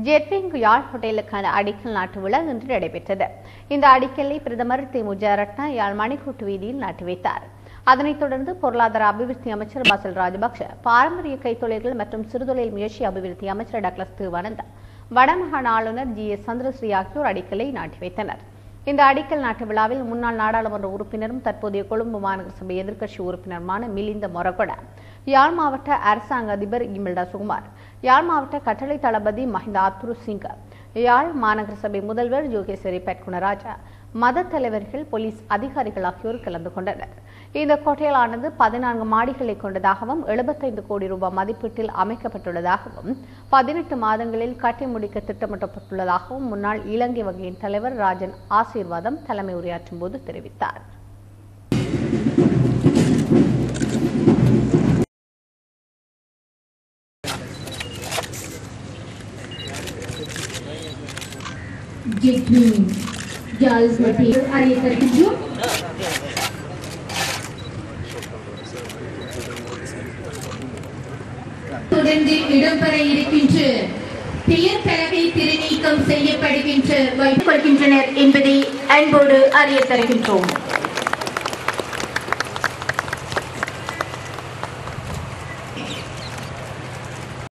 ஜெட்விங் யாழ் ஹோட்டலுக்கான அடிக்கல் நாட்டு விழா இன்று நடைபெற்றது. இந்த அடிக்கலை பிரதமர் முஜரட்ன யாழ் மணிக்கூட்டு வீதியில் நாட்டி வைத்தார். அதனைத் தொடர்ந்து பொருளாதார அபிவிருத்தி அமைச்சர் பாசில் ராஜபக்ஷ, பாரம்பரிய கைத்தொழில்கள் மற்றும் சிறுதொழில் முயற்சி அபிவிருத்தி அமைச்சர் டக்ளஸ் தேவானந்தா, வடமாகாண ஆளுநர் GS சந்திரஸ்ரீ ஆகியோர் அடிக்கலை நாட்டி வைத்தனர். இந்த அடிக்கல் நாட்டு விழாவில் முன்னாள் நாடாளுமன்ற உறுப்பினரும் தற்போதைய கொழும்பு மாநகர சபை எதிர்க்கட்சி உறுப்பினருமான மிலிந்த மொரகொட, யாழ் மாவட்ட அரசாங்க அதிபர் இமில்டா சுகுமார், யாழ் மாவட்ட கட்டளை தளபதி மஹிந்த ஆத்துரு சிங்க, யாழ் மாநகர சபை முதல்வர் யோகேஸ்வரி பெட்குணராஜா, மத தலைவர்கள், போலீஸ் அதிகாரிகள் ஆகியோர் கலந்து கொண்டனர். இந்த கோட்டையானது 14 மாடிகளை கொண்டதாகவும் 75 கோடி ரூபாய் மதிப்பீட்டில் அமைக்கப்பட்டுள்ளதாகவும் 18 மாதங்களில் கட்டி முடிக்க திட்டமிடப்பட்டுள்ளதாகவும் முன்னாள் இலங்கை வங்கியின் தலைவர் ராஜன் ஆசீர்வாதம் தலைமை உரையாற்றும் போது தெரிவித்தார். தொடர்ந்து இடம்பெற இருக்கின்ற பெயர் பலகை திருநீக்கம் செய்யப்படுகின்றனர் என்பதை அன்போடு அறிய தருகின்றோம்.